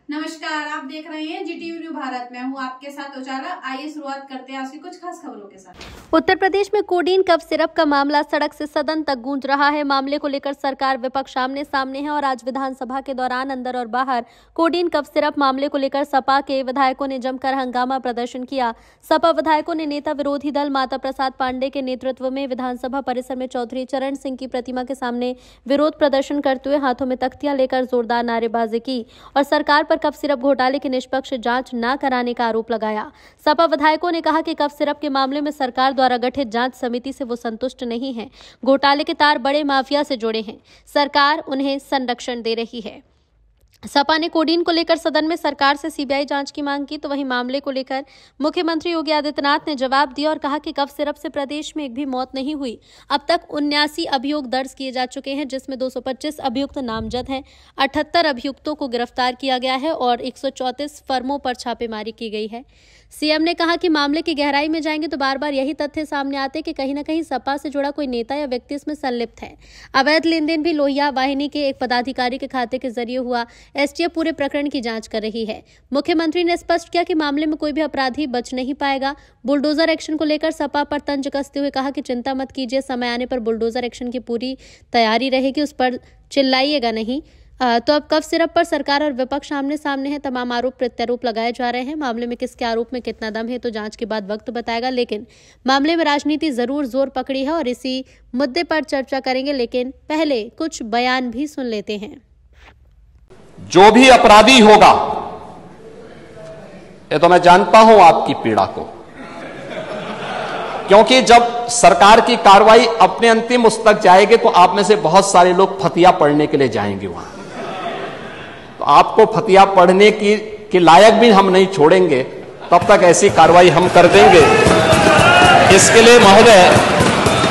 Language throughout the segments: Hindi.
नमस्कार, आप देख रहे हैं जीटीवी न्यूज भारत। मैं हूं आपके साथ उजाला। आइए शुरुआत करते हैं आज की कुछ खास खबरों के साथ। उत्तर प्रदेश में कोडीन कफ सिरप का मामला सड़क से सदन तक गूंज रहा है। मामले को लेकर सरकार विपक्ष आमने सामने है और आज विधानसभा के दौरान अंदर और बाहर कोडीन कफ सिरप मामले को लेकर सपा के विधायकों ने जमकर हंगामा प्रदर्शन किया। सपा विधायकों ने नेता विरोधी दल माता प्रसाद पांडे के नेतृत्व में विधानसभा परिसर में चौधरी चरण सिंह की प्रतिमा के सामने विरोध प्रदर्शन करते हुए हाथों में तख्तियां लेकर जोरदार नारेबाजी की और सरकार पर कफ सिरप घोटाले की निष्पक्ष जांच न कराने का आरोप लगाया। सपा विधायकों ने कहा कि कफ सिरप के मामले में सरकार द्वारा गठित जांच समिति से वो संतुष्ट नहीं है। घोटाले के तार बड़े माफिया से जुड़े हैं, सरकार उन्हें संरक्षण दे रही है। सपा ने कोडीन को लेकर सदन में सरकार से सीबीआई जांच की मांग की, तो वहीं मामले को लेकर मुख्यमंत्री योगी आदित्यनाथ ने जवाब दिया और कहा कि कफ सिरप से प्रदेश में एक भी मौत नहीं हुई। अब तक 79 अभियोग दर्ज किए जा चुके हैं, जिसमें 225 अभियुक्त नामजद हैं। 78 अभियुक्तों को गिरफ्तार किया गया है और 134 फर्मों पर छापेमारी की गई है। सीएम ने कहा कि मामले की गहराई में जाएंगे तो बार बार यही तथ्य सामने आते कि कहीं न कहीं सपा से जुड़ा कोई नेता या व्यक्ति इसमें संलिप्त है। अवैध लेन देन भी लोहिया वाहिनी के एक पदाधिकारी के खाते के जरिए हुआ। एसटीएफ पूरे प्रकरण की जांच कर रही है। मुख्यमंत्री ने स्पष्ट किया कि मामले में कोई भी अपराधी बच नहीं पाएगा। बुलडोजर एक्शन को लेकर सपा पर तंज कसते हुए कहा कि चिंता मत कीजिए, समय आने पर बुलडोजर एक्शन की पूरी तैयारी रहेगी, उस पर चिल्लाइएगा नहीं। तो अब कफ सिरप पर सरकार और विपक्ष आमने सामने है। तमाम आरोप प्रत्यारोप लगाए जा रहे हैं। मामले में किसके आरोप में कितना दम है तो जांच के बाद वक्त बताएगा, लेकिन मामले में राजनीति जरूर जोर पकड़ी है और इसी मुद्दे पर चर्चा करेंगे। लेकिन पहले कुछ बयान भी सुन लेते हैं। जो भी अपराधी होगा, ये तो मैं जानता हूं आपकी पीड़ा को, क्योंकि जब सरकार की कार्रवाई अपने अंतिम उस तक जाएगी तो आप में से बहुत सारे लोग फतिया पढ़ने के लिए जाएंगे वहां, तो आपको फतिया पढ़ने की लायक भी हम नहीं छोड़ेंगे। तब तक ऐसी कार्रवाई हम कर देंगे। इसके लिए महोदय,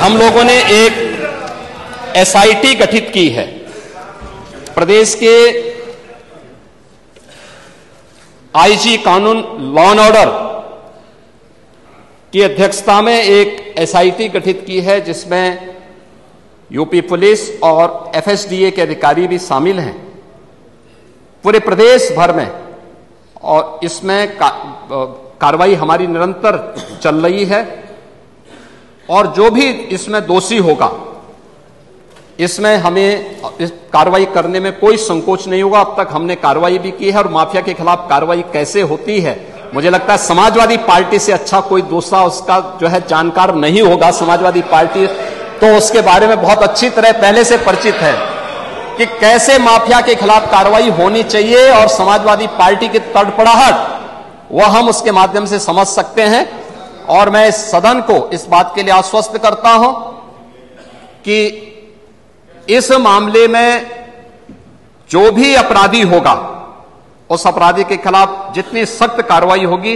हम लोगों ने एक एसआईटी गठित की है। प्रदेश के आईजी कानून लॉ एंड ऑर्डर की अध्यक्षता में एक एसआईटी गठित की है, जिसमें यूपी पुलिस और एफएसडीए के अधिकारी भी शामिल हैं पूरे प्रदेश भर में, और इसमें कार्रवाई हमारी निरंतर चल रही है। और जो भी इसमें दोषी होगा, इसमें हमें इस कार्रवाई करने में कोई संकोच नहीं होगा। अब तक हमने कार्रवाई भी की है और माफिया के खिलाफ कार्रवाई कैसे होती है, मुझे लगता है समाजवादी पार्टी से अच्छा कोई दूसरा उसका जो है जानकार नहीं होगा। समाजवादी पार्टी तो उसके बारे में बहुत अच्छी तरह पहले से परिचित है कि कैसे माफिया के खिलाफ कार्रवाई होनी चाहिए, और समाजवादी पार्टी की तड़पड़ाहट वह हम उसके माध्यम से समझ सकते हैं। और मैं इस सदन को इस बात के लिए आश्वस्त करता हूं कि इस मामले में जो भी अपराधी होगा, उस अपराधी के खिलाफ जितनी सख्त कार्रवाई होगी,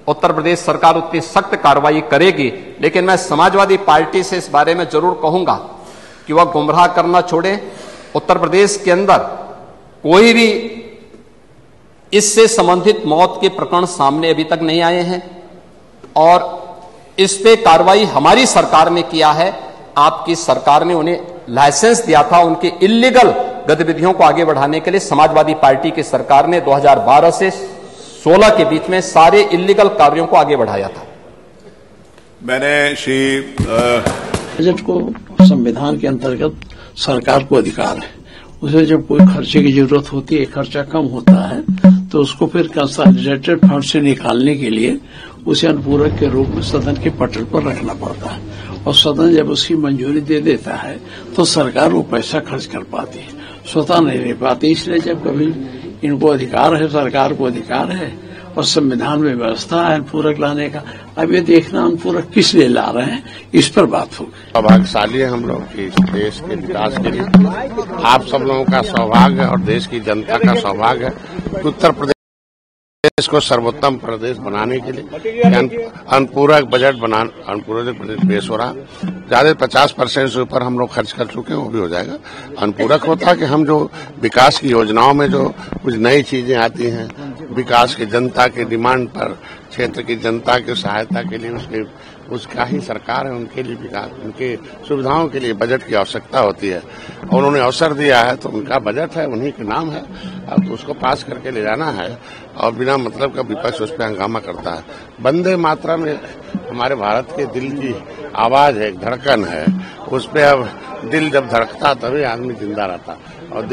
उत्तर प्रदेश सरकार उतनी सख्त कार्रवाई करेगी। लेकिन मैं समाजवादी पार्टी से इस बारे में जरूर कहूंगा कि वह गुमराह करना छोड़े। उत्तर प्रदेश के अंदर कोई भी इससे संबंधित मौत के प्रकरण सामने अभी तक नहीं आए हैं, और इस पे कार्रवाई हमारी सरकार ने किया है। आपकी सरकार ने उन्हें लाइसेंस दिया था उनके इल्लीगल गतिविधियों को आगे बढ़ाने के लिए। समाजवादी पार्टी की सरकार ने 2012 से 16 के बीच में सारे इल्लीगल कार्यों को आगे बढ़ाया था। मैंने श्री बजट को संविधान के अंतर्गत सरकार को अधिकार है, उसे जब कोई खर्चे की जरूरत होती है, खर्चा कम होता है, तो उसको फिर कंसोलिडेटेड फंड से निकालने के लिए उसे अनुपूरक के रूप में सदन के पटल पर रखना पड़ता है, और सदन जब उसकी मंजूरी दे देता है तो सरकार वो पैसा खर्च कर पाती है, स्वतः नहीं रह पाती। इसलिए जब कभी इनको अधिकार है, सरकार को अधिकार है और संविधान में व्यवस्था है अनुपूरक लाने का, अब ये देखना अनुपूरक किस लिए ला रहे हैं, इस पर बात होगी। सौभाग्यशाली है हम लोग कि देश के विकास के लिए आप सब लोगों का सौभाग्य है और देश की जनता का सौभाग्य है। उत्तर प्रदेश को सर्वोत्तम प्रदेश बनाने के लिए अनुपूरक बजट पेश हो रहा। ज्यादा 50% से ऊपर हम लोग खर्च कर चुके हैं, वो भी हो जाएगा। अनुपूरक होता है कि हम जो विकास की योजनाओं में जो कुछ नई चीजें आती हैं, विकास की जनता की डिमांड पर, क्षेत्र की जनता की सहायता के लिए उसके उसका ही सरकार है, उनके लिए विकास, उनके सुविधाओं के लिए बजट की आवश्यकता होती है। और उन्होंने अवसर दिया है तो उनका बजट है, उन्हीं के नाम है, अब तो उसको पास करके ले जाना है। और बिना मतलब का विपक्ष उस पर हंगामा करता है। वंदे मातरम में हमारे भारत के दिल की आवाज है, एक धड़कन है, उस पर अब दिल जब धड़कता तभी आदमी जिंदा रहता। और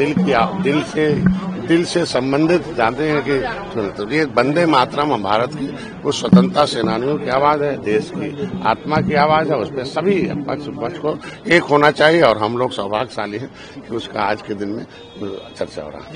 दिल से संबंधित जानते हैं कि तो ये वंदे मातरम भारत की उस स्वतंत्रता सेनानियों की आवाज है, देश की आत्मा की आवाज है। उस पर सभी पक्ष विपक्ष को एक होना चाहिए और हम लोग सौभाग्यशाली हैं कि उसका आज के दिन में चर्चा हो रहा है।